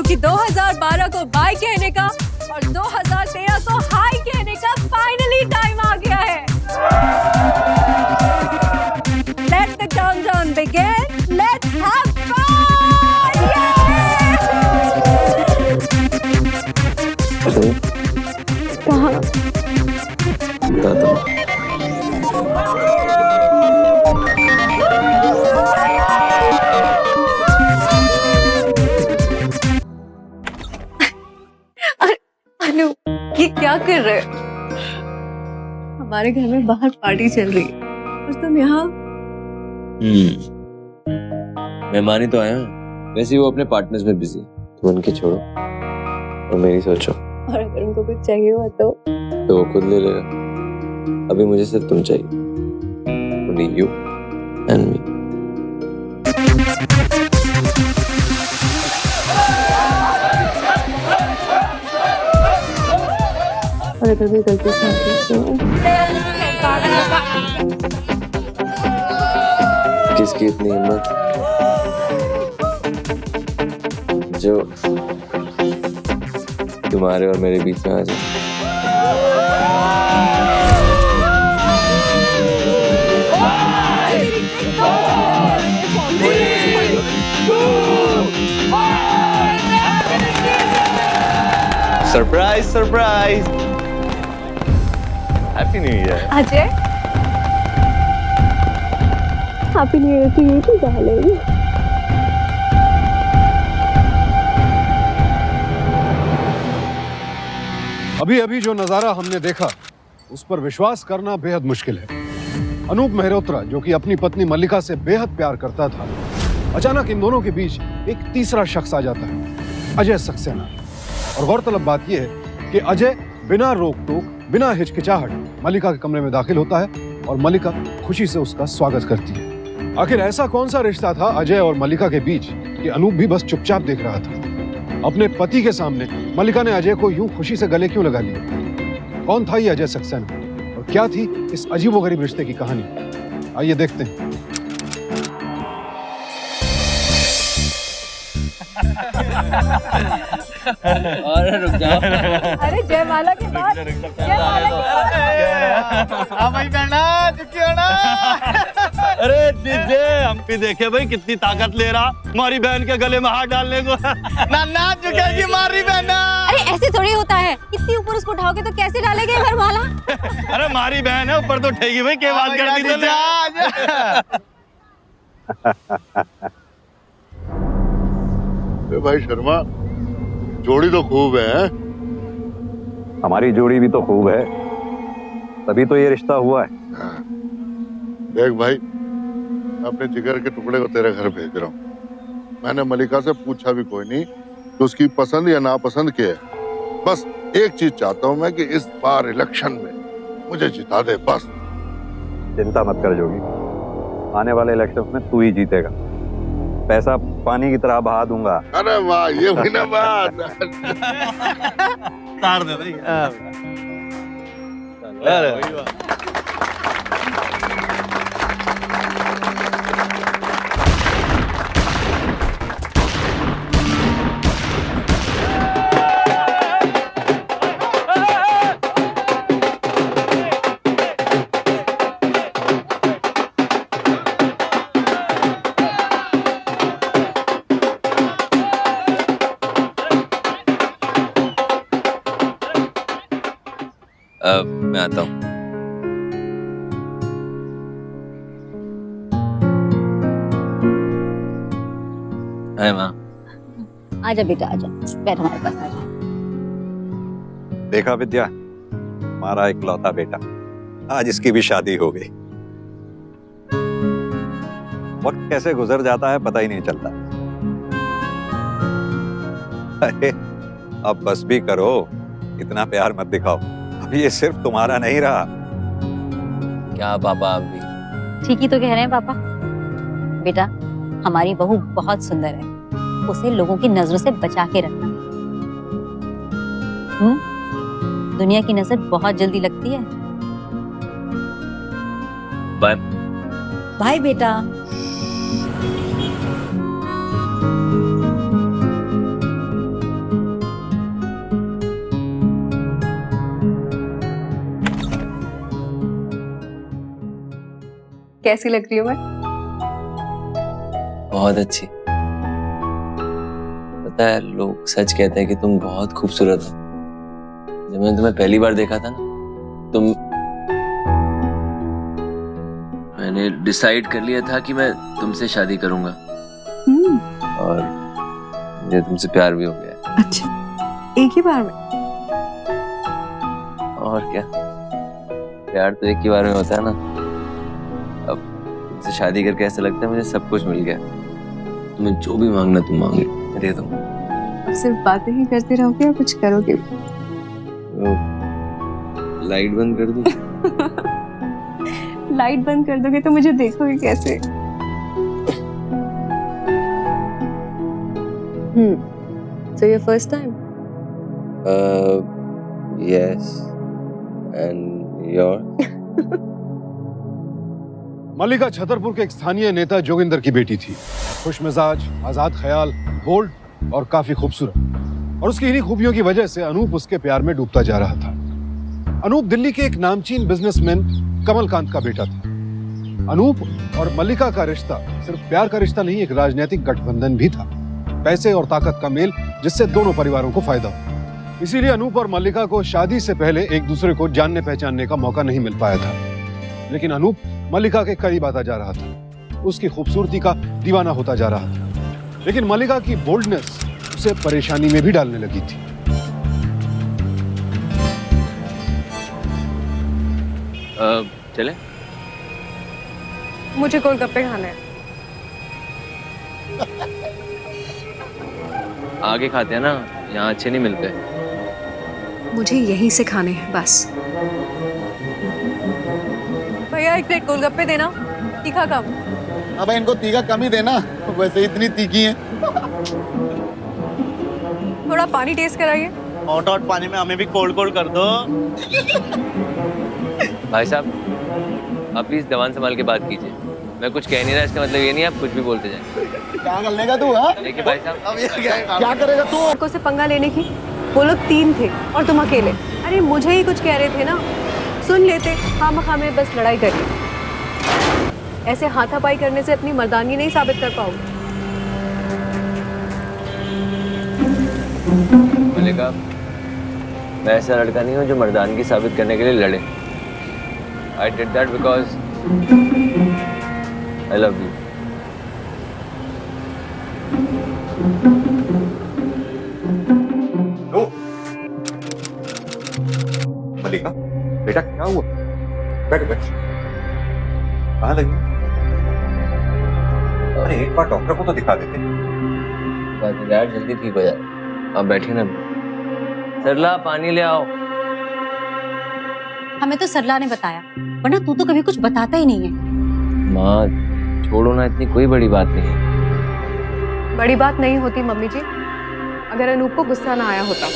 कि 2012 को बाय कहने का और 2013 को हाय कहने का फाइनली टाइम आ गया है। Let the countdown begin. Let's have fun! कहाँ? अनु, ये क्या कर रहे हो? हमारे घर में बाहर पार्टी चल रही है और तुम यहाँ? मेहमान ही तो आए हैं। वैसे ही वो अपने पार्टनर्स में बिजी। तुम उनके छोड़ो और मेरी सोचो। और अगर उनको कुछ चाहिए हुआ तो वो खुद ले लेगा। अभी मुझे सिर्फ तुम चाहिए। Only you and me. और अगर मैं गलती से किसकी इतनी हिम्मत जो तुम्हारे और मेरे बीच में आ जाए? Surprise surprise. Happy new year. Ajay, happy new year की ये भी डालेंगे। अभी अभी जो नजारा हमने देखा उस पर विश्वास करना बेहद मुश्किल है। अनूप मेहरोत्रा, जो कि अपनी पत्नी मल्लिका से बेहद प्यार करता था, अचानक इन दोनों के बीच एक तीसरा शख्स आ जाता है, अजय सक्सेना। और गौरतलब बात यह है कि अजय बिना रोक टोक, बिना हिचकिचाहट मल्लिका के कमरे में दाखिल होता है और मल्लिका खुशी से उसका स्वागत करती है। आखिर ऐसा कौन सा रिश्ता था अजय और मल्लिका के बीच कि अनूप भी बस चुपचाप देख रहा था। अपने पति के सामने मल्लिका ने अजय को यूं खुशी से गले क्यों लगा लिया? कौन था ये अजय सक्सेना और क्या थी इस अजीबोगरीब रिश्ते की कहानी? आइए देखते हैं। अरे रुक जाओ। अरे जयमाला के बाद अरे दीदी, हम भी देखे भाई कितनी ताकत ले रहा हमारी बहन के गले में हाथ डालने को। ना झुकेगी हमारी बहन। अरे ऐसे थोड़ी होता है, इतनी ऊपर उसको उठाओगे तो कैसे डालेंगे वरमाला? अरे हमारी बहन है, ऊपर तो उठेगी भाई। क्या बात करती तो भाई शर्मा, जोड़ी तो खूब है। हमारी जोड़ी भी तो खूब है, तभी तो ये रिश्ता हुआ है। देख भाई, मैं अपने जिगर के टुकड़े को तेरे घर भेज रहा हूँ। मैंने मल्लिका से पूछा भी कोई नहीं कि उसकी पसंद या नापसंद क्या है। बस एक चीज चाहता हूँ मैं कि इस बार इलेक्शन में मुझे जिता दे बस। चिंता मत कर जोगी, आने वाले इलेक्शन में तू ही जीतेगा। पैसा पानी की तरह बहा दूंगा। अरे वाह, ये हुई ना बात। तार दे भाई। मैं आता हूँ। हाय माँ। आजा बेटा, आजा, बैठ हमारे पास आजा। देखा विद्या, हमारा इकलौता बेटा, आज इसकी भी शादी हो गई। वक्त कैसे गुजर जाता है पता ही नहीं चलता। अरे अब बस भी करो, इतना प्यार मत दिखाओ। अभी ये सिर्फ तुम्हारा नहीं रहा। क्या पापा, आप भी ठीक ही तो कह रहे हैं पापा। बेटा, हमारी बहू बहुत सुंदर है, उसे लोगों की नजरों से बचा के रखना। दुनिया की नजर बहुत जल्दी लगती है। बाय बाय बेटा। कैसी लग रही हूँ मैं? बहुत अच्छी। पता है, लोग सच कहते हैं कि तुम बहुत खूबसूरत हो। जब मैंने तुम्हें पहली बार देखा था ना, मैंने डिसाइड कर लिया था कि मैं तुमसे शादी करूंगा। और मुझे तुमसे प्यार भी हो गया। अच्छा, एक ही बार में? और क्या, प्यार तो एक ही बार में होता है ना। अब तुमसे शादी करके ऐसा लगता है मुझे सब कुछ मिल गया। तुम्हें जो भी मांगना तुम मांगे, मैं दे दूंगा। सिर्फ बातें ही करते रहोगे या कुछ करोगे भी? लाइट बंद कर दूं? लाइट बंद कर दोगे तो मुझे देखोगे कैसे? So your first time? Yes. And yours? मल्लिका छतरपुर के एक स्थानीय नेता जोगिंदर की बेटी थी। खुशमिजाज, आजाद ख्याल, बोल्ड और काफी खूबसूरत। और उसकी इन्हीं खूबियों की वजह से अनूप उसके प्यार में डूबता जा रहा था। अनूप दिल्ली के एक नामचीन बिजनेसमैन कमलकांत का बेटा था। अनूप और मल्लिका का रिश्ता सिर्फ प्यार का रिश्ता नहीं, एक राजनीतिक गठबंधन भी था। पैसे और ताकत का मेल, जिससे दोनों परिवारों को फायदा हो। इसीलिए अनूप और मल्लिका को शादी से पहले एक दूसरे को जानने पहचानने का मौका नहीं मिल पाया था। लेकिन अनूप मल्लिका के करीब आता जा रहा था, उसकी खूबसूरती का दीवाना होता जा रहा था। लेकिन मल्लिका की बोल्डनेस उसे परेशानी में भी डालने लगी थी। चले? मुझे गोलगप्पे खाने हैं। आगे खाते हैं ना, यहाँ अच्छे नहीं मिलते। मुझे यहीं से खाने हैं बस। भैया एक प्लेट गोलगप्पे देना, तीखा कम। अब इनको तीखा कम ही देना, वैसे इतनी तीखी है। थोड़ा पानी टेस्ट कराइए। हॉट हॉट पानी में हमें भी कोल्ड कोल्ड कर दो। भाई साहब, आप प्लीज जबान संभाल के बात कीजिए। मैं कुछ कह नहीं रहा, इसका मतलब ये नहीं आप कुछ भी बोलते जाए। क्या कर लेगा तू? हाँ? देखिए भाई साहब, अब ये क्या करेगा तू? लड़कों से पंगा लेने की? वो लोग 3 थे और तुम अकेले। अरे मुझे ही कुछ कह रहे थे ना, सुन लेते। खामखा में बस लड़ाई करी। ऐसे हाथापाई करने से अपनी मर्दानगी नहीं साबित कर पाओगे। मल्लिका, मैं ऐसा लड़का नहीं हूँ जो मर्दानगी साबित करने के लिए लड़े। I did that because I love you. मल्लिका, बेटा क्या हुआ? बैठ बैठ। कहाँ लगी? अरे एक बार डॉक्टर को तो दिखा देते। डैड जल्दी ठीक हो जाए। आप बैठिए ना। सरला, पानी ले आओ। हमें तो सरला ने बताया, वरना तू तो कभी कुछ बताता ही नहीं है। माँ छोड़ो ना, इतनी कोई बड़ी बात नहीं है। बड़ी बात नहीं होती मम्मी जी, अगर अनूप को गुस्सा ना आया होता।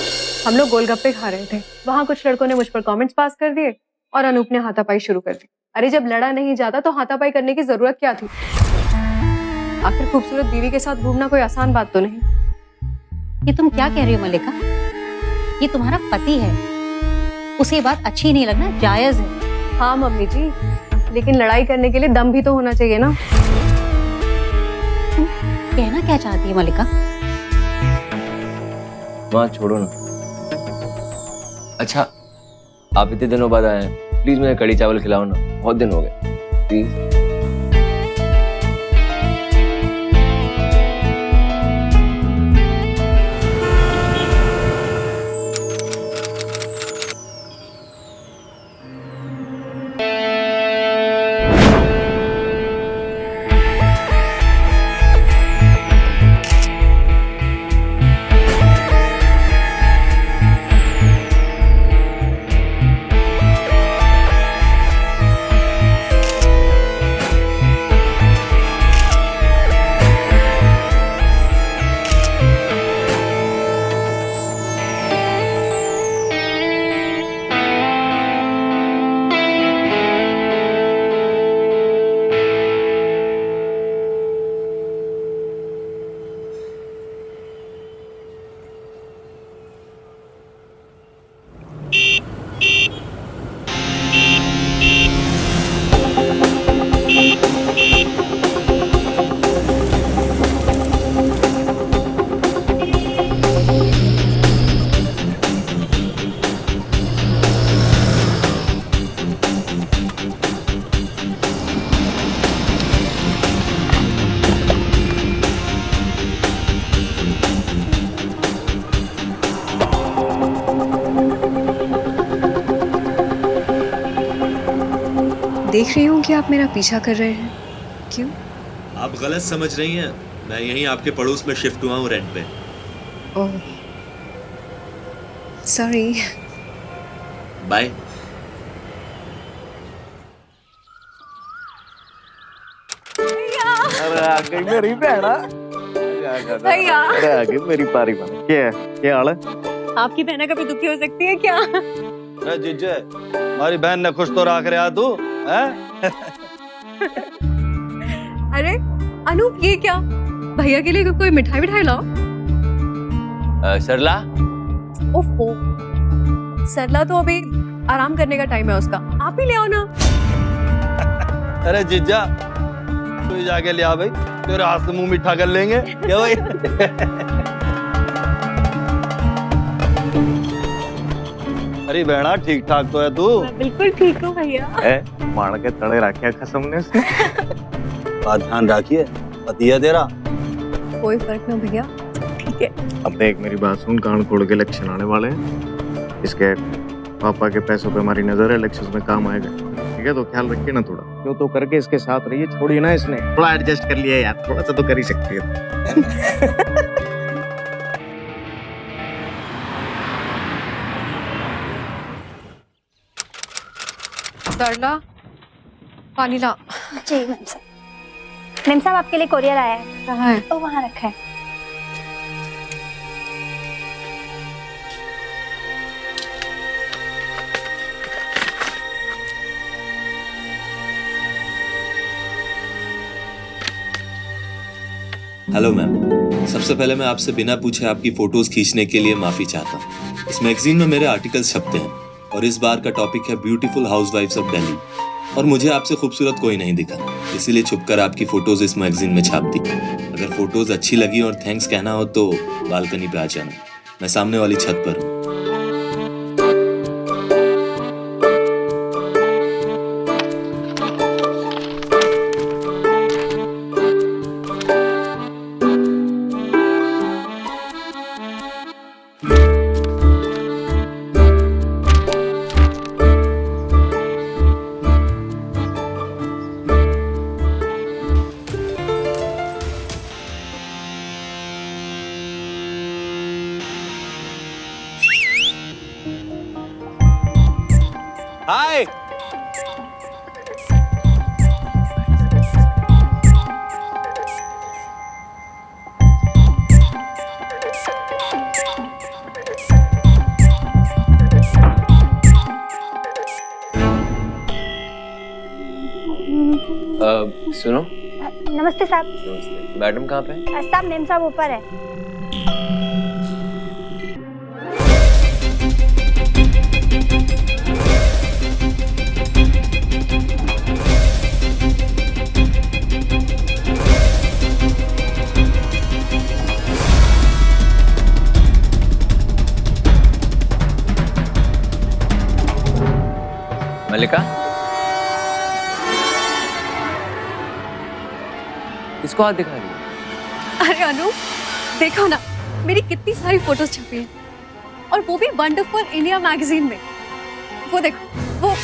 हम लोग गोलगप्पे खा रहे थे, वहां कुछ लड़कों ने मुझ पर कमेंट्स पास कर दिए और अनूप ने हाथापाई शुरू कर दी। अरे जब लड़ा नहीं जाता तो हाथापाई करने की जरूरत क्या थी? आखिर खूबसूरत बीवी के साथ घूमना कोई आसान बात तो नहीं। ये तुम क्या कह रही हो मल्लिका? ये तुम्हारा पति है, उसे ये बात अच्छी नहीं लगना जायज है। हाँ मम्मी जी, लेकिन लड़ाई करने के लिए दम भी तो होना चाहिए ना। तुम कहना क्या चाहती है मल्लिका? माँ छोड़ो ना। अच्छा, आप इतने दिनों बाद आए हैं, प्लीज मुझे कड़ी चावल खिलाओ ना, बहुत दिन हो गए, प्लीज। देख रही हूँ कि आप मेरा पीछा कर रहे हैं। क्यों? आप गलत समझ रही हैं। मैं यहीं आपके पड़ोस में शिफ्ट हुआ हूँ रेंट पे। ओह, सॉरी। बाय। अरे आ गई मेरी बहना। भैया। अरे आ गई मेरी पारी बहन। क्या हाल है? आपकी बहना कभी दुखी हो सकती है क्या? अरे जीजे, हमारी बहन ने खुश तो रख रहा तू हैं? अरे अनूप, ये क्या? भैया के लिए कोई मिठाई लाओ। सरला, ओफो, सरला तो अभी आराम करने का टाइम है उसका। आप ही ले आओ ना। अरे जीजा, तू ही जाके ले आ भाई, तेरे हाथ से मुंह मीठा कर लेंगे क्या भाई? अरे बहना, ठीक ठाक तो है तू? बिल्कुल ठीक हूँ भैया। मार के तड़े रखे कसम ने उसने। बात ध्यान रखिए, पति है तेरा। कोई फर्क ना भैया, ठीक है। अब देख मेरी बात सुन, कान खोल के इलेक्शन आने वाले हैं। इसके पापा के पैसों पे हमारी नजर है, इलेक्शन में काम आएगा, ठीक है? तो ख्याल रखिए ना थोड़ा। जो तो करके इसके साथ रहिए, छोड़िए ना इसने। थोड़ा एडजस्ट कर लिया यार, थोड़ा सा तो कर ही सकती है। सरला, पानी ला। जी मैम साहब। मैम साहब, आपके लिए कोरियर आया है। कहाँ है? तो वहाँ रखा है। हेलो मैम, सबसे पहले मैं आपसे बिना पूछे आपकी फोटोज खींचने के लिए माफी चाहता हूँ। इस मैगजीन में मेरे आर्टिकल्स छपते हैं और इस बार का टॉपिक है ब्यूटीफुल हाउसवाइफ्स ऑफ दिल्ली। और मुझे आपसे खूबसूरत कोई नहीं दिखा, इसीलिए छुपकर आपकी फोटोज इस मैगजीन में छाप दी। अगर फोटोज अच्छी लगी और थैंक्स कहना हो तो बालकनी पे आ जाना, मैं सामने वाली छत पर हूँ। हाय। सुनो। नमस्ते साहब। नमस्ते। मैडम कहाँ पे? साहब, मैम साहब ऊपर है। मल्लिका, किसको हाथ दिखा रही है? अरे अनूप, देखो ना मेरी कितनी सारी फोटोज छपी हैं, और वो भी वंडरफुल इंडिया मैगजीन में। वो देखो,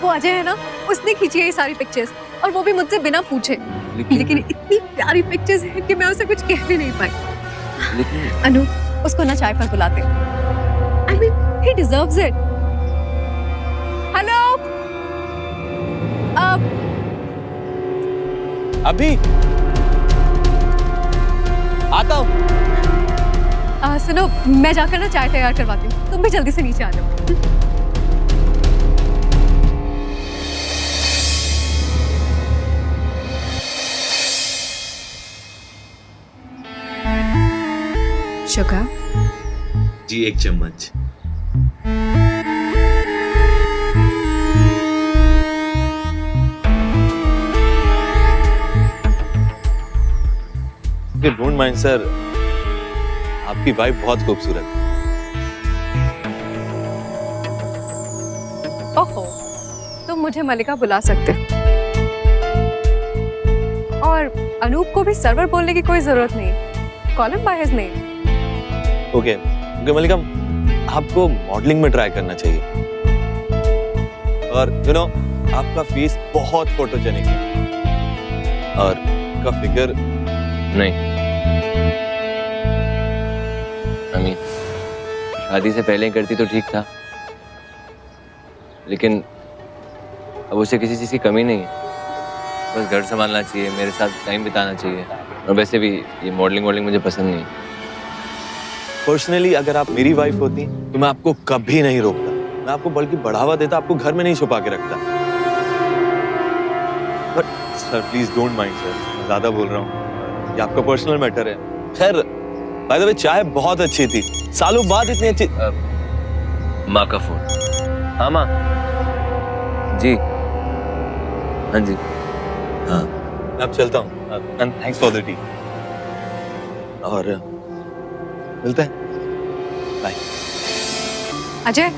वो अजय है ना, उसने खींची है ये सारी पिक्चर्स, और वो भी मुझसे बिना पूछे। लेकिन इतनी प्यारी पिक्चर्स हैं कि मैं उसे कुछ कह भी नहीं पाई। लेकिन अनूप, उसको ना चाय पर बुलाते। I mean, he deserves it. Hello, अभी आता हूँ। सुनो, मैं जाकर ना चाय तैयार करवाती हूँ, तुम भी जल्दी से नीचे आ जाओ। शुक्र। जी, 1 चम्मच। डोंट माइंड सर, आपकी वाइफ बहुत खूबसूरत है। ओहो, तुम मुझे मल्लिका बुला सकते हो, और अनूप को भी सर्वर बोलने की कोई जरूरत नहीं। Call him by his name. Okay Mallika, आपको मॉडलिंग में ट्राई करना चाहिए। और आपका फेस बहुत फोटोजेनिक है और का फिगर नहीं अमीन, शादी से पहले ही करती तो ठीक था, लेकिन अब उसे किसी चीज़ की कमी नहीं है। बस घर संभालना चाहिए, मेरे साथ टाइम बिताना चाहिए, और वैसे भी ये मॉडलिंग मुझे पसंद नहीं। पर्सनली अगर आप मेरी वाइफ होती तो मैं आपको कभी नहीं रोकता, मैं आपको बल्कि बढ़ावा देता, आपको घर में नहीं छुपा के रखता। But sir please don't mind sir, मैं ज्यादा बोल रहा हूँ, ये आपका पर्सनल मैटर है। खैर बाय द वे चाय बहुत अच्छी थी, सालों बाद इतनी अच्छी। माँ का फोन। हाँ माँ जी, हाँ जी, हाँ मैं अब चलता हूँ, and thanks for the T, और मिलते हैं, बाय। अजय,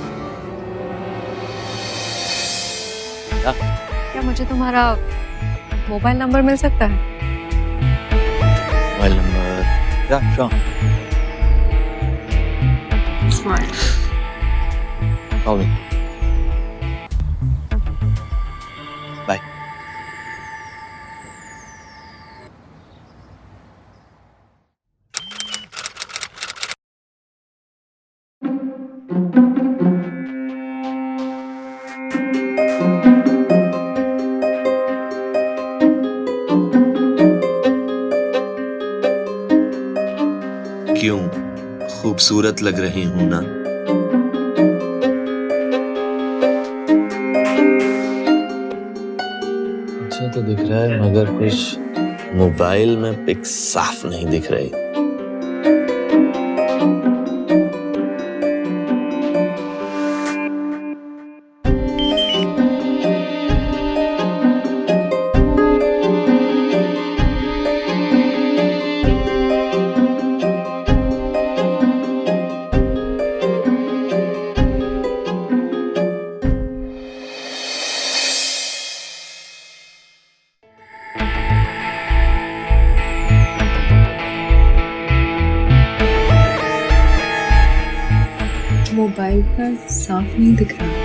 क्या? क्या मुझे तुम्हारा मोबाइल नंबर मिल सकता है? Mobile number? या श्योर। कॉल मी। बाय। क्यों खूबसूरत लग रही हूं ना? अच्छा तो दिख रहा है, मगर कुछ मोबाइल में पिक साफ नहीं दिख रही। मोबाइल पर साफ नहीं दिख रहा।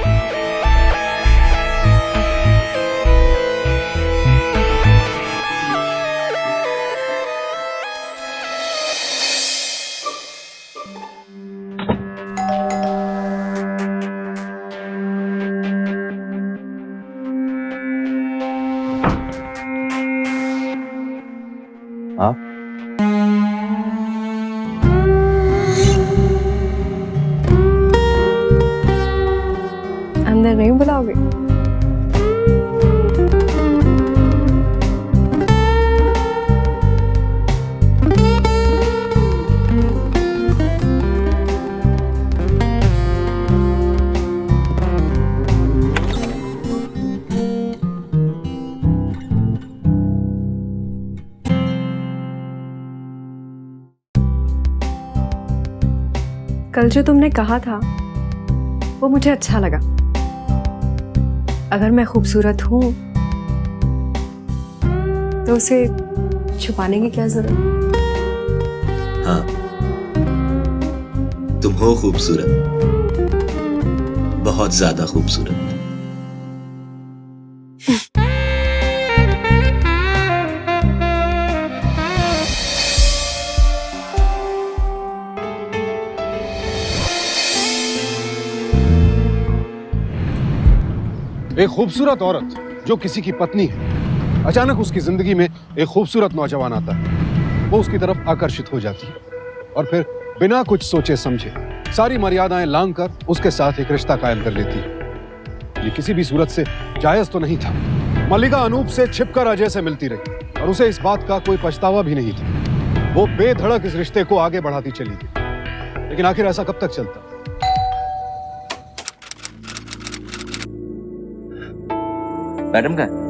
हाँ अंदर नहीं बुलाओगे? कल जो तुमने कहा था वो मुझे अच्छा लगा। अगर मैं खूबसूरत हूं तो उसे छुपाने की क्या जरूरत? हाँ तुम हो खूबसूरत, बहुत ज्यादा खूबसूरत। एक खूबसूरत औरत जो किसी की पत्नी है, अचानक उसकी जिंदगी में एक खूबसूरत नौजवान आता है। वो उसकी तरफ आकर्षित हो जाती है और फिर बिना कुछ सोचे समझे सारी मर्यादाएं लांघ कर उसके साथ एक रिश्ता कायम कर लेती है। ये किसी भी सूरत से जायज तो नहीं था। मल्लिका अनूप से छिपकर अजय से मिलती रही और उसे इस बात का कोई पछतावा भी नहीं था। वो बेधड़क इस रिश्ते को आगे बढ़ाती चली गई। लेकिन आखिर ऐसा कब तक चलता? मैडम का है?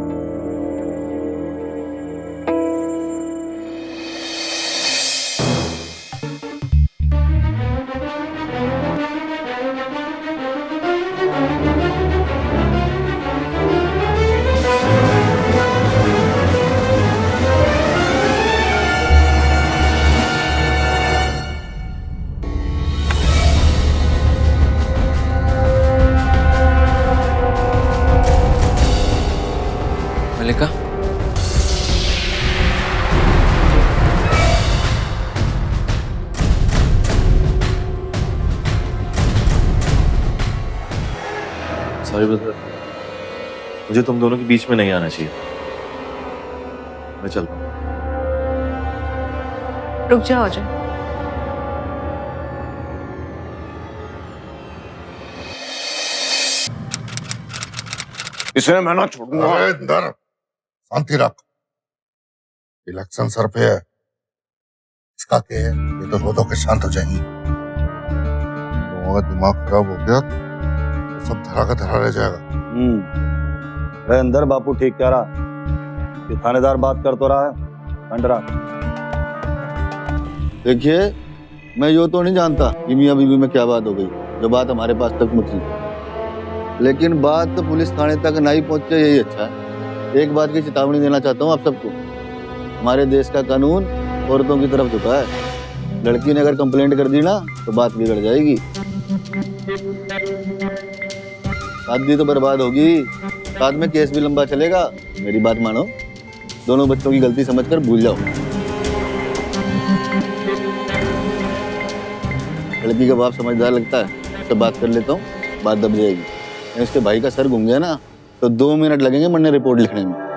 सॉरी ब्रदर, मुझे तुम दोनों के बीच में नहीं आना चाहिए। मैं चलता हूँ। रुक जाओ अजय। इसे मैं ना छोड़ूंगा। अरे इंदर, शांति रख। इलेक्शन सर पे है, इसका क्या है? ये तो रो के शांत हो जाएंगी। लोगों का दिमाग खराब हो गया तो सब धरा का धरा रह जाएगा। अरे अंदर बापू ठीक कह रहा, ये थानेदार बात कर तो रहा है अंडरा। देखिए, मैं यो तो नहीं जानता कि मियां बीवी में क्या बात हो गई, जो बात हमारे पास तक पहुंची, लेकिन बात तो पुलिस थाने तक नहीं पहुंचे, यही अच्छा है। एक बात की चेतावनी देना चाहता हूँ आप सबको, हमारे देश का कानून औरतों की तरफ झुका है। लड़की ने अगर कंप्लेंट कर दी ना तो बात बिगड़ जाएगी, शादी तो बर्बाद होगी, साथ में केस भी लंबा चलेगा। मेरी बात मानो, दोनों बच्चों की गलती समझकर भूल जाओ। लड़की का बाप समझदार लगता है, उससे बात कर लेता हूँ, बात दब जाएगी। इसके भाई का सर घूम गया ना तो 2 मिनट लगेंगे मरने रिपोर्ट लिखने में।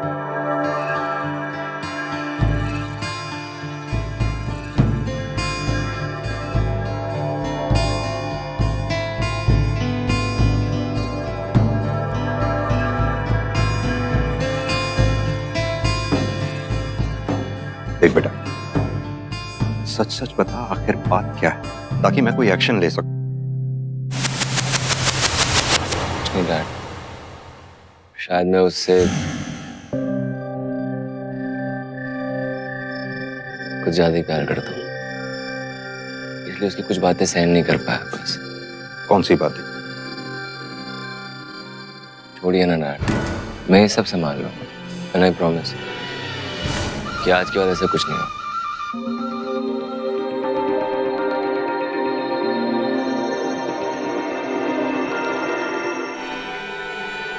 देख बेटा, सच सच बता आखिर बात क्या है, ताकि मैं कोई एक्शन ले सकूं। नहीं डैड, शायद मैं उससे कुछ ज्यादा ही प्यार करता हूँ, इसलिए उसकी कुछ बातें सहन नहीं कर पाया बस। कौन सी बात है? छोड़िए ना डैड, मैं ये सब संभाल लूँगा, एंड आई प्रॉमिस कि आज के बाद ऐसा कुछ नहीं हो।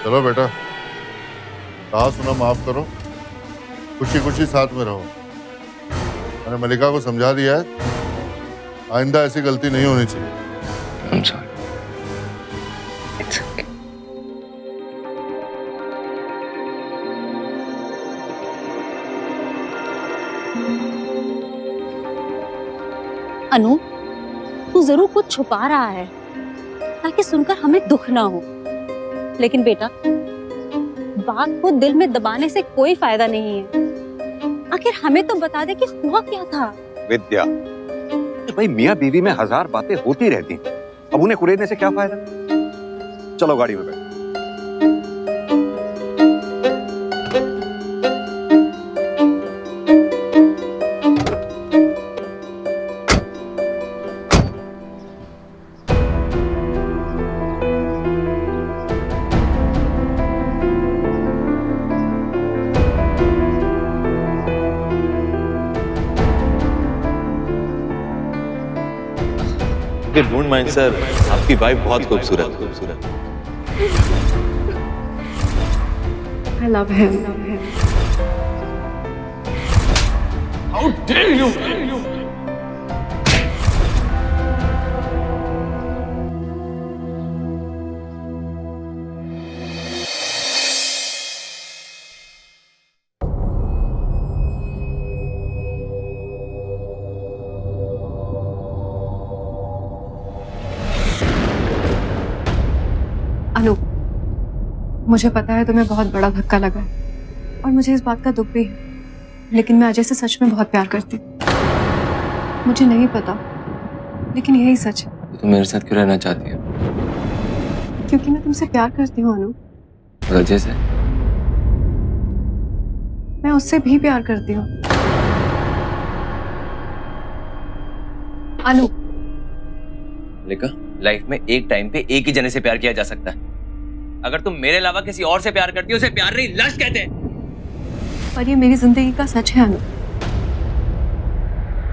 चलो बेटा, कहा सुना माफ करो, खुशी खुशी साथ में रहो। मैंने मलिका को समझा दिया है, आइंदा ऐसी गलती नहीं होनी चाहिए। I'm sorry. It's okay. अनु, तू जरूर कुछ छुपा रहा है ताकि सुनकर हमें दुख ना हो, लेकिन बेटा बात को दिल में दबाने से कोई फायदा नहीं है। आखिर हमें तो बता दे कि हुआ क्या था। विद्या, भाई मियाँ बीवी में 1000 बातें होती रहती हैं, अब उन्हें कुरेदने से क्या फायदा। चलो गाड़ी में बैठ। डोंट माइंड सर, आपकी वाइफ बहुत खूबसूरत। I love him. How dare you! अनु, मुझे पता है तुम्हें बहुत बड़ा धक्का लगा है और मुझे इस बात का दुख भी है, लेकिन मैं अजय से सच में बहुत प्यार करती हूँ। मुझे नहीं पता, लेकिन यही सच है। तो तुम मेरे साथ क्यों रहना चाहती हो? क्योंकि मैं तुमसे प्यार करती हूँ अनु। वजह से? मैं उससे भी प्यार करती हूँ। अनु, मलिका, लाइफ में एक टाइम पे एक ही जने से प्यार किया जा सकता है। अगर तुम मेरे अलावा किसी और से प्यार करती हो, उसे प्यार नहीं लस्ट कहते हैं। पर ये मेरी जिंदगी का सच है अनु।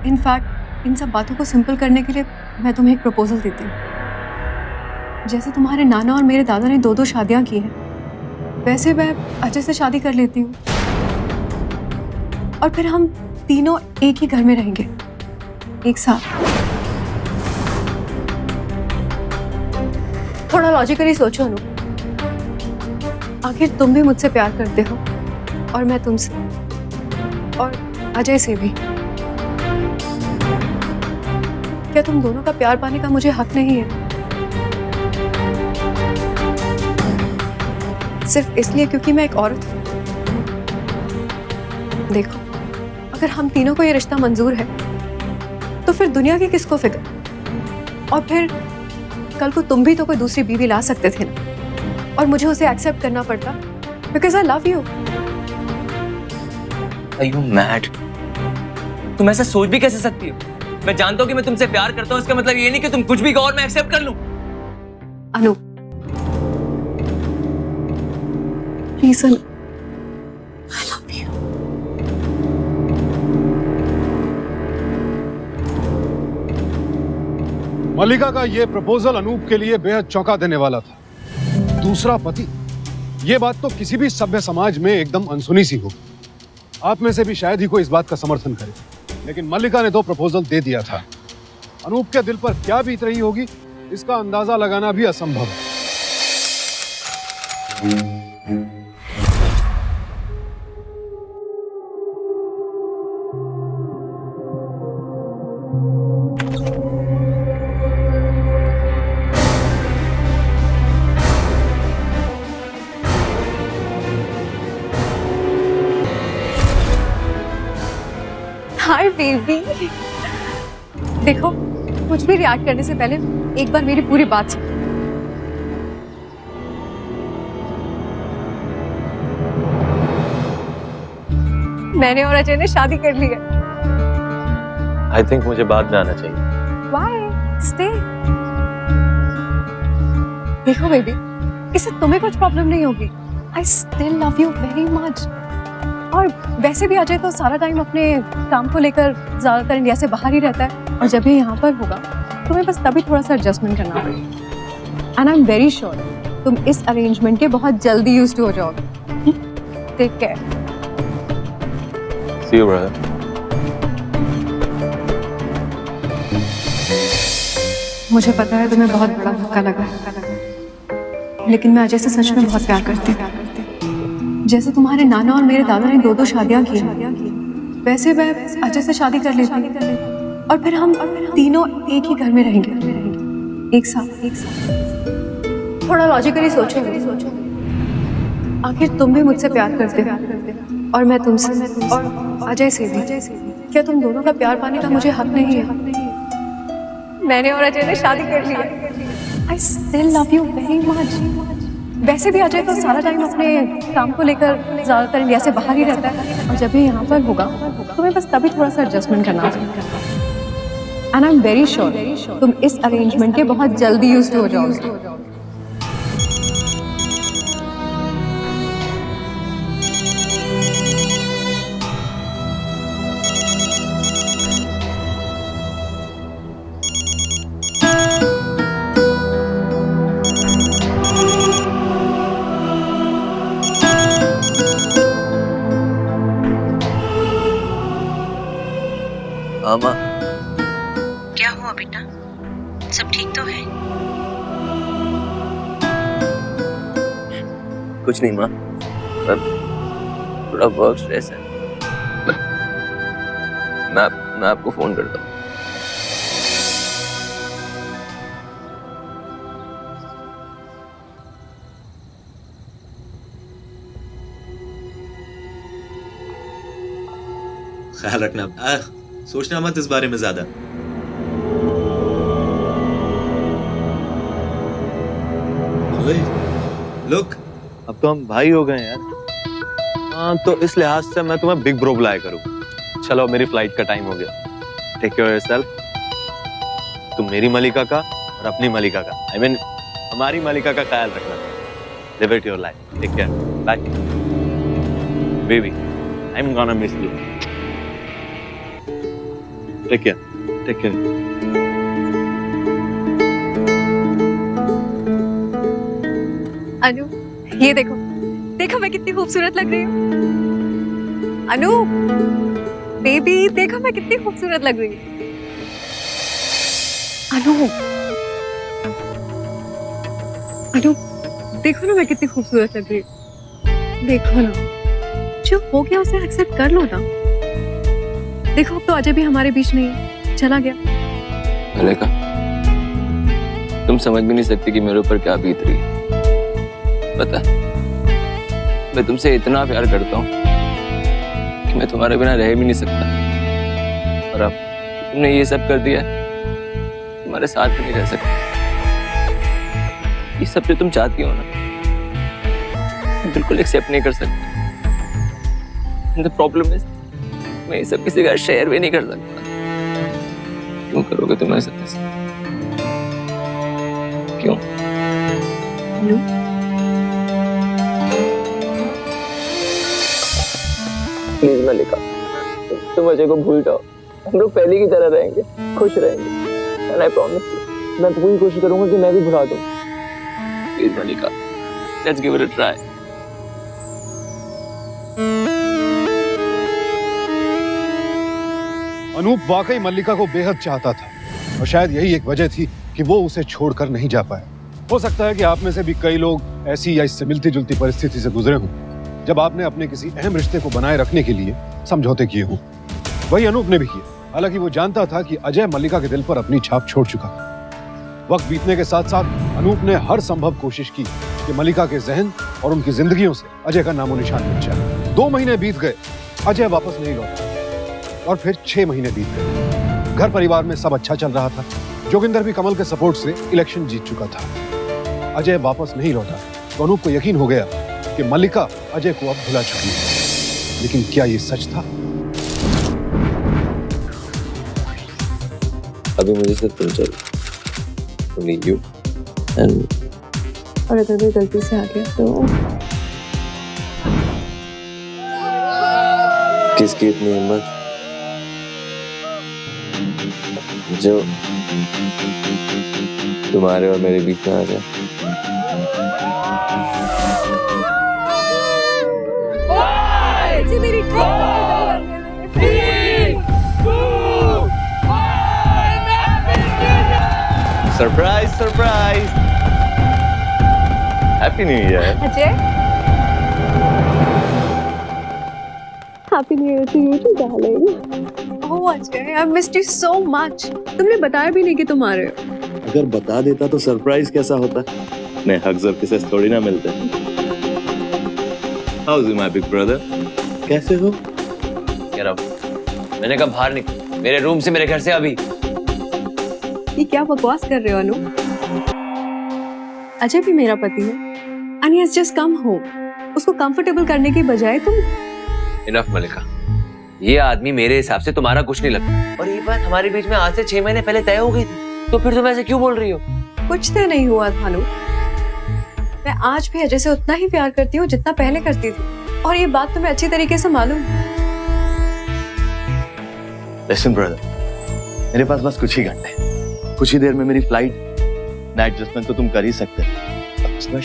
इनफैक्ट इन सब बातों को सिंपल करने के लिए मैं तुम्हें एक प्रपोजल देती हूँ। जैसे तुम्हारे नाना और मेरे दादा ने 2-2 शादियां की हैं, वैसे मैं अजय से शादी कर लेती हूँ और फिर हम तीनों एक ही घर में रहेंगे, एक साथ। थोड़ा लॉजिकली सोचो अनु, आखिर तुम भी मुझसे प्यार करते हो और मैं तुमसे और अजय से भी। क्या तुम दोनों का प्यार पाने का मुझे हक नहीं है? सिर्फ इसलिए क्योंकि मैं एक औरत हूं? देखो, अगर हम तीनों को ये रिश्ता मंजूर है तो फिर दुनिया की किसको फिक्र? और फिर कल को तुम भी तो कोई दूसरी बीवी ला सकते थे ना, और मुझे उसे एक्सेप्ट करना पड़ता because I love you. Are you mad? तुम ऐसा सोच भी कैसे सकती हो? मैं जानता हूँ कि मैं तुमसे प्यार करता हूँ, इसका मतलब ये नहीं कि तुम कुछ भी कहो और मैं एक्सेप्ट कर लूं। Anu, please Anu, I love you. Mallika का यह प्रपोजल अनूप के लिए बेहद चौंका देने वाला था। दूसरा पति, यह बात तो किसी भी सभ्य समाज में एकदम अनसुनी सी होगी। आप में से भी शायद ही कोई इस बात का समर्थन करे, लेकिन मल्लिका ने तो प्रपोजल दे दिया था। अनूप के दिल पर क्या बीत रही होगी, इसका अंदाजा लगाना भी असंभव है। Hi baby. देखो, कुछ भी रिएक्ट करने से पहले एक बार मेरी पूरी बात सुनो। मैंने और अजय ने शादी कर ली है। I think मुझे बाद में आना चाहिए। Why? Stay. देखो बेबी, इससे तुम्हें कुछ प्रॉब्लम नहीं होगी। I still love you very much. और वैसे भी अजय तो सारा टाइम अपने काम को लेकर ज्यादातर इंडिया से बाहर ही रहता है, और जब ये यहाँ पर होगा तुम्हें बस तभी थोड़ा सा एडजस्टमेंट करना पड़ेगा। And I am very sure तुम इस अरेंजमेंट के बहुत जल्दी यूज्ड हो जाओगे। Take care. See you, brother. मुझे पता है तुम्हें बहुत बड़ा धक्का लगा, लेकिन मैं अजय से सच में बहुत प्यार करती हूँ। जैसे तुम्हारे नाना और मेरे दादा ने 2-2 शादियां की, वैसे मैं अजय से शादी कर लेती और फिर हम तीनों एक ही घर में रहेंगे, एक साथ। थोड़ा लॉजिकली सोचो, आखिर तुम भी मुझसे प्यार करते हो और मैं तुमसे और अजय से भी। क्या तुम दोनों का प्यार पाने का मुझे हक नहीं है? मैंने और अजय ने शादी कर ली है। I still love you very much. वैसे भी अजय तो सारा टाइम अपने काम को लेकर ज्यादातर इंडिया से बाहर ही रहता है, और जब ये यहाँ पर होगा तुम्हें बस तभी थोड़ा सा एडजस्टमेंट करना होगा। And I am very sure तुम इस अरेंजमेंट के बहुत जल्दी यूज्ड हो जाओगे। मामा, क्या हुआ बेटा? सब ठीक तो है? कुछ नहीं माँ, थोड़ा वर्क स्ट्रेस है। मैं आपको फोन करता हूँ। ख्याल रखना, सोचना मत इस बारे में ज्यादा। लुक, अब तो हम भाई हो गए यार। हाँ, तो इस लिहाज से मैं तुम्हें बिग ब्रो बुलाया करूँ। चलो, मेरी फ्लाइट का टाइम हो गया। Take care yourself. तुम मेरी मलिका का और अपनी मलिका का, I mean, हमारी मलिका का ख्याल रखना। Live it your life. Take care. Bye. Baby, I'm gonna miss you. Take care. Take care. अनु, ये देखो, देखो मैं कितनी खूबसूरत लग रही हूँ। अनु, बेबी, देखो मैं कितनी खूबसूरत लग रही हूँ। अनु, अनु, देखो ना मैं कितनी खूबसूरत लग रही हूँ। देखो ना, जो हो गया उसे एक्सेप्ट कर लो ना। देखो अब तो अजय भी हमारे बीच नहीं है, चला गया। मलिका, तुम समझ भी नहीं सकती कि मेरे ऊपर क्या बीत रही है। पता है, मैं तुमसे इतना प्यार करता हूँ कि मैं तुम्हारे बिना रह भी नहीं सकता। और अब तुमने ये सब कर दिया, तुम्हारे साथ भी नहीं रह सकता। ये सब जो तुम चाहती हो ना, मैं बिल्कुल एक्सेप्ट नहीं कर सकता। The problem is, मैं ये सब किसी का शेयर भी नहीं कर सकता। क्यों करोगे तुम ऐसा? क्यों? प्लीज मलिका, तुम अजय को भूल जाओ। हम लोग पहले की तरह रहेंगे, खुश रहेंगे। And I promise you, मैं पूरी कोशिश करूंगा कि मैं भी भुला दूं। Please Malika, let's give it a try. Anup वाकई मल्लिका को बेहद चाहता था और शायद यही एक वजह थी कि वो उसे छोड़कर नहीं जा पाया। हो सकता है कि आप में से भी कई लोग ऐसी या इससे मिलती जुलती परिस्थिति से गुजरे हों, जब आपने अपने किसी अहम रिश्ते को बनाए रखने के लिए समझौते किए हों। वही अनूप ने भी किया। हालांकि वो जानता था कि अजय मल्लिका के दिल पर अपनी छाप छोड़ चुका था। वक्त बीतने के साथ साथ अनूप ने हर संभव कोशिश की कि मल्लिका के जहन और उनकी जिंदगियों से अजय का नामो निशान मिट जाए। 2 महीने बीत गए, अजय वापस नहीं लौटा। और फिर 6 महीने बीत गए। घर परिवार में सब अच्छा चल रहा था। जोगिंदर भी कमल के सपोर्ट से इलेक्शन जीत चुका था। अजय वापस नहीं लौटा तो अनूप को यकीन हो गया कि मल्लिका अजय को अब भुला चुकी है। लेकिन क्या ये सच था? अभी मुझे सिर्फ तुम चाहिए, only you and और अगर कोई गलती से आ गया तो किसकी इतनी हिम्मत जो तुम्हारे और मेरे बीच में आ जाए? मेरी surprise surprise, happy new year. Ajay, happy new year to you too darling. Oh Ajay, I missed you so much. तुमने बताया भी नहीं कि तुम आ रहे हो। अगर बता देता तो सरप्राइज कैसा होता? मैं हक जब किसे थोड़ी ना मिलते। How is my big brother? कैसे हो? क्या रहा? मैंने कहा बाहर निकल मेरे रूम से, मेरे घर से अभी। ये क्या बकवास कर रहे हो अनु? अजय भी मेरा पति है and he has just come home. उसको कंफर्टेबल करने की बजाय तुम। इनफ मलिका, ये आदमी मेरे हिसाब से तुम्हारा कुछ नहीं लगता। और ये बात हमारे बीच में आज से 6 महीने पहले तय हो गई थी, तो फिर तुम ऐसे क्यों बोल रही हो? कुछ तय नहीं हुआ था अनु। मैं आज भी अजय से उतना ही प्यार करती हूँ जितना पहले करती थी, और ये बात तुम्हें अच्छी तरीके से मालूम है। लिसन ब्रदर, मेरे पास बस कुछ ही घंटे हैं। कुछ ही देर में मेरी फ्लाइट। नाइट एडजस्टमेंट तो तुम कर ही सकते हो।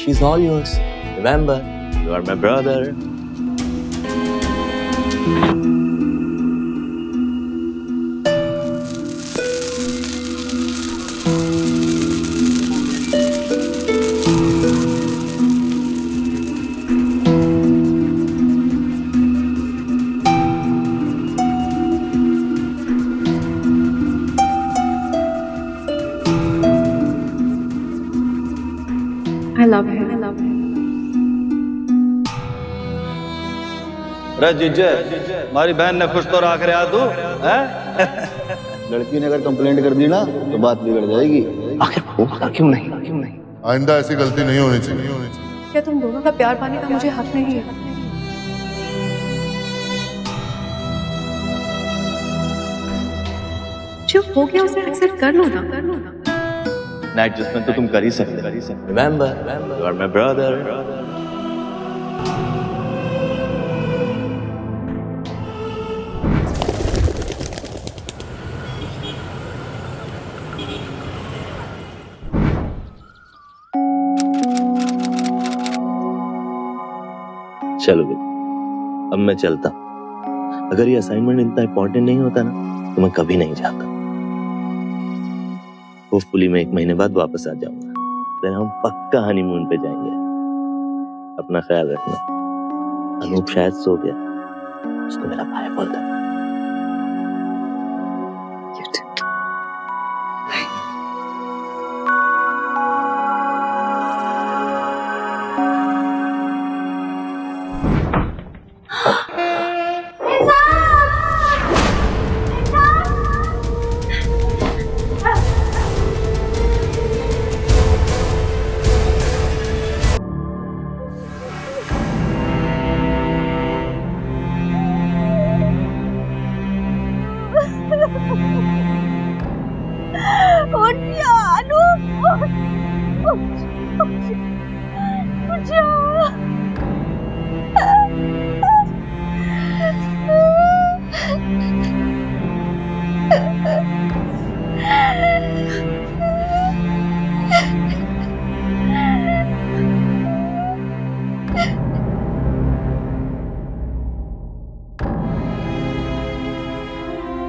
She is all yours. Remember, you are my brother. I love him. I love him. जीजे, हमारी बहन ने खुश तो रख रहा तू हैं? लड़की ने अगर कंप्लेंट कर दी ना तो बात बिगड़ जाएगी। आखिर होगा क्यों नहीं? क्यों नहीं? आइंदा ऐसी गलती नहीं होनी चाहिए। क्या तुम दोनों का प्यार पाने का मुझे हक नहीं है? जो हो गया उसे एक्सेप्ट कर लो ना। नाइट एडजस्टमेंट तो तुम कर ही सकते। Remember, you are my brother. चलो भाई, अब मैं चलता हूं। अगर ये असाइनमेंट इतना इंपॉर्टेंट नहीं होता ना तो मैं कभी नहीं जाता। होपफुली मैं 1 महीने बाद वापस आ जाऊंगा। फिर हम पक्का हनीमून पे जाएंगे। अपना ख्याल रखना। अनूप शायद सो गया, उसको मेरा भाई बोल दो।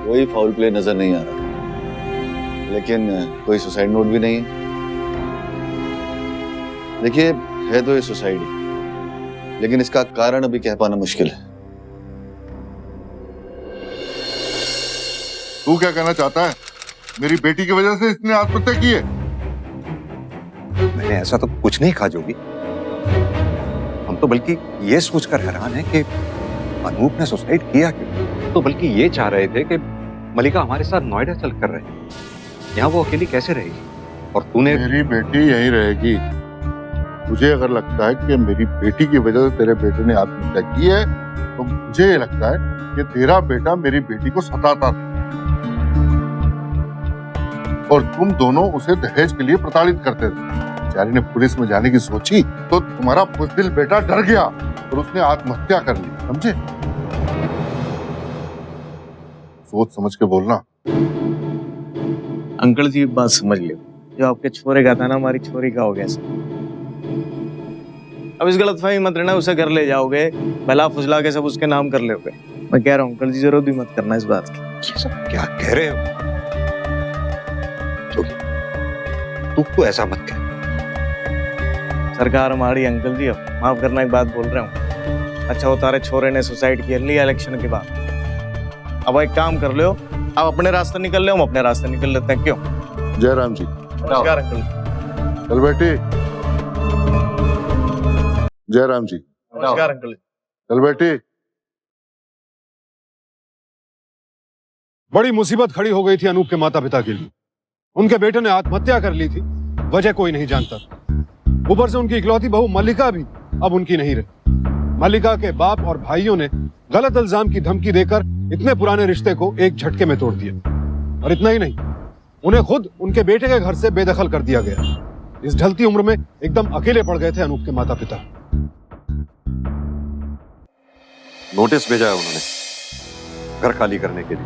कोई फाउल प्ले नजर नहीं आ रहा, लेकिन कोई सुसाइड नोट भी नहीं है। देखिए, है तो ये सुसाइड ही, लेकिन इसका कारण अभी कह पाना मुश्किल है। तू क्या कहना चाहता है? मेरी बेटी की वजह से इसने आत्महत्या की है? मैंने ऐसा तो कुछ नहीं कहा जोगी। हम तो बल्कि ये सोचकर हैरान है कि अनूप ने सुसाइड किया क्यों। तो बल्कि ये चाह रहे थे कि मलिका हमारे साथ नोएडा चल कर रहे, यहाँ वो अकेली कैसे रहेगी। और तूने मेरी बेटी यहीं रहेगी। मुझे अगर लगता है कि मेरी बेटी की वजह से तेरे बेटे ने आत्महत्या की है, तो मुझे ये लगता है कि तेरा बेटा मेरी बेटी को सताता था और तुम दोनों उसे दहेज के लिए प्रताड़ित करते थे। बेचारी ने पुलिस में जाने की सोची तो तुम्हारा बुज़दिल बेटा डर गया और उसने आत्महत्या कर ली, समझे? सोच समझ के बोलना। अंकल जी बात समझ लियो, जो आपके छोरे का था ना, हमारी छोरी का हो गया सर। अब इस गलतफहमी मत रहना, उसे घर ले जाओगे, भला फुसला के सब उसके नाम कर लोगे। मैं कह रहा हूँ अंकल जी, जरूरत भी मत करना इस बात की। ये सब क्या कह रहे हो जोगी? तू तो ऐसा मत कह। सरकार हमारी अंकल जी, अब माफ करना एक बात बोल रहा हूँ। अच्छा हो तारे छोरे ने सुसाइड कर लिया इलेक्शन के बाद। अब एक काम कर लो, अब अपने रास्ते निकल ले, हम अपने रास्ते निकल लेते हैं। क्यों? जयराम जी, नमस्कार अंकल। चल बेटी। जयराम जी, नमस्कार अंकल। चल बेटी। बड़ी मुसीबत खड़ी हो गई थी अनूप के माता पिता के लिए। उनके बेटे ने आत्महत्या कर ली थी, वजह कोई नहीं जानता। ऊपर से उनकी इकलौती बहू मल्लिका भी अब उनकी नहीं रही। मल्लिका के बाप और भाइयों ने गलत इल्जाम की धमकी देकर इतने पुराने रिश्ते को एक झटके में तोड़ दिया। और इतना ही नहीं, उन्हें खुद उनके बेटे के घर से बेदखल कर दिया गया। इस ढलती उम्र में एकदम अकेले पड़ गए थे अनूप के माता पिता। नोटिस भेजा है उन्होंने घर खाली करने के लिए।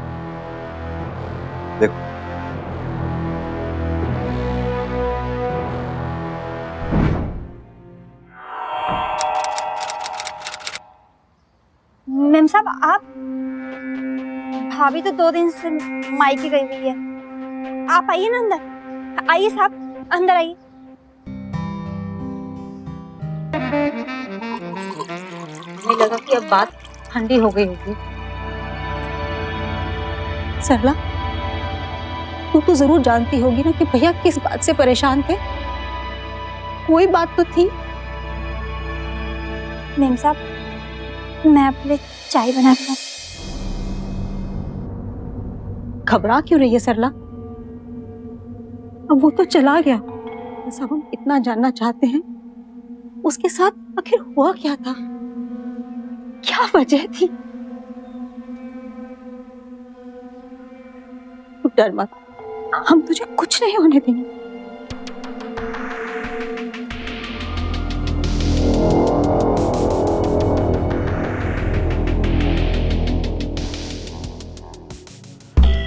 देखो, मेम साहब, आप भाभी तो 2 दिन से मायके गई हुई है। आप आइए ना अंदर। आइए साहब, अंदर आइए। मुझे लगा कि अब बात ठंडी हो गई होगी। सरला, तू तो जरूर जानती होगी ना कि भैया किस बात से परेशान थे। कोई बात तो थी। मेम साहब, मैं अपने चाय बनाता हूँ। घबरा क्यों रही है सरला? अब वो तो चला गया, बस अब हम इतना जानना चाहते हैं, उसके साथ आखिर हुआ क्या था, क्या वजह थी। तू डर मत, हम तुझे कुछ नहीं होने देंगे।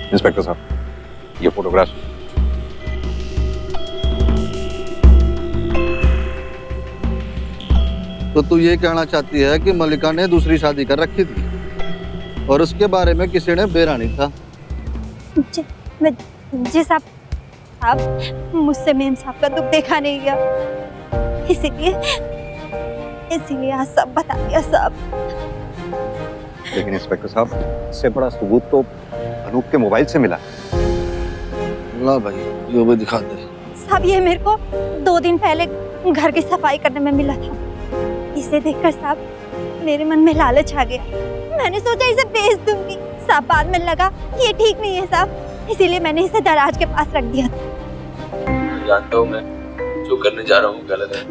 इंस्पेक्टर साहब, ये फोटोग्राफ। तो तू ये कहना चाहती है कि मल्लिका ने दूसरी शादी कर रखी थी और उसके बारे में किसी ने बेरा नहीं था? जी साहब, मुझसे मेम साहब का दुख देखा नहीं गया, इसीलिए इसीलिए आज सब बता दिया सब। लेकिन इंस्पेक्टर साहब, इससे बड़ा सबूत तो अनूप के मोबाइल से मिला। ला भाई, जो भी दिखाते हैं। सब ये मेरे को 2 दिन पहले घर की सफाई करने में मिला था। इसे देखकर साहब मेरे मन में लालच आ गया। मैंने सोचा इसे बेच दूंगी। साहब बाद में लगा ये ठीक नहीं है साहब, इसीलिए मैंने इसे दराज के पास रख दिया था। जानता हूँ मैं जो करने जा रहा हूँ गलत है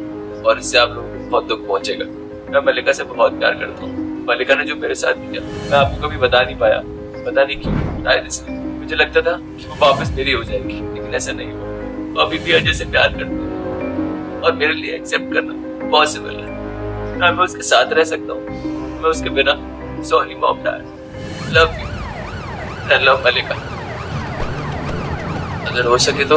और इससे आप लोगों को बहुत दुख पहुंचेगा। मैं मल्लिका से बहुत प्यार करता हूँ। मल्लिका ने जो मेरे साथ किया मैं आपको कभी बता नहीं पाया, पता नहीं क्यों। शायद इसलिए मुझे लगता था कि वो वापस मेरी हो जाएगी, लेकिन ऐसा नहीं हुआ। वो अभी भी अजय से प्यार करती है और मेरे लिए एक्सेप्ट करना पॉसिबल है। ना मैं उसके साथ रह सकता हूँ, मैं उसके बिना। Sorry mom dad, love you, I love Mallika. अगर हो सके तो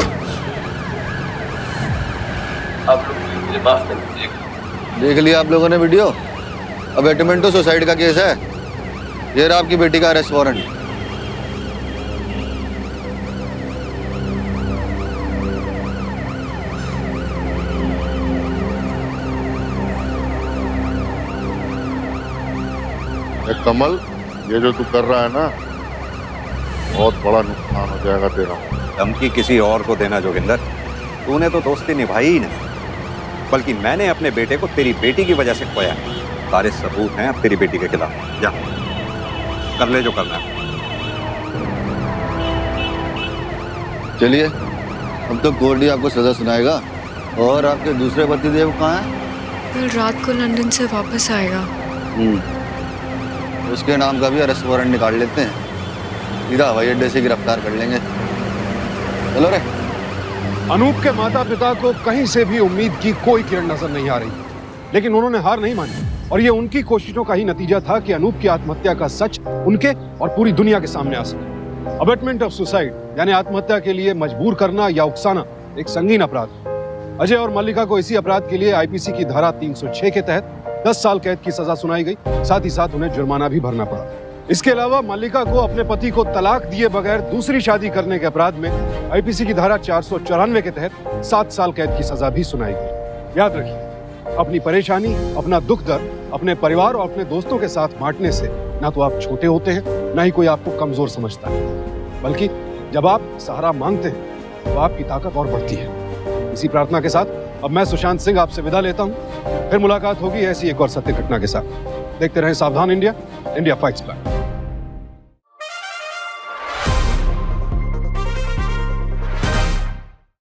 आप लोग मुझे माफ कर दीजिएगा। देख लिया आप लोगों ने वीडियो। अबेटमेंट तो सुसाइड का केस है। ये रहा आपकी बेटी का अरेस्ट वारंट। कमल, ये जो तू कर रहा है ना, बहुत बड़ा नुकसान हो जाएगा तेरा। धमकी किसी और को देना जोगिंदर, तूने तो दोस्ती निभाई ही नहीं, बल्कि मैंने अपने बेटे को तेरी बेटी की वजह से खोया। सारे सबूत हैं अब तेरी बेटी के खिलाफ। जा कर ले जो करना है। चलिए, अब तो कोर्ट ही आपको सजा सुनाएगा। और आपके दूसरे पतिदेव कहाँ हैं? कल रात को लंदन से वापस आएगा। उसके नाम का भी अरेस्ट वारंट निकाल लेते हैं, सीधा हवाई अड्डे से गिरफ्तार कर लेंगे। चलो रे। अनूप के माता पिता को कहीं से भी उम्मीद की कोई किरण नजर नहीं आ रही, लेकिन उन्होंने हार नहीं मानी और ये उनकी कोशिशों का ही नतीजा था कि अनूप की आत्महत्या का सच उनके और पूरी दुनिया के सामने आ सके। अबेटमेंट ऑफ सुसाइड यानी आत्महत्या के लिए मजबूर करना या उकसाना एक संगीन अपराध है। अजय और मल्लिका को इसी अपराध के लिए आईपीसी की धारा 306 के तहत 10 साल कैद की सजा सुनाई गई। साथ ही साथ उन्हें जुर्माना भी भरना पड़ा। इसके अलावा मल्लिका को अपने पति को तलाक दिए बगैर दूसरी शादी करने के अपराध में आईपीसी की धारा 494 के तहत 7 साल कैद की सजा भी सुनाई गई। याद रखिए, अपनी परेशानी, अपना दुख दर्द अपने परिवार और अपने दोस्तों के साथ बांटने से ना तो आप छोटे होते हैं, ना ही कोई आपको कमजोर समझता है, बल्कि जब आप सहारा मांगते हैं तो आपकी ताकत और बढ़ती है। इसी प्रार्थना के साथ अब मैं सुशांत सिंह आपसे विदा लेता हूँ। फिर मुलाकात होगी ऐसी एक और सत्य घटना के साथ। देखते रहें सावधान इंडिया, इंडिया फाइट्स बैक।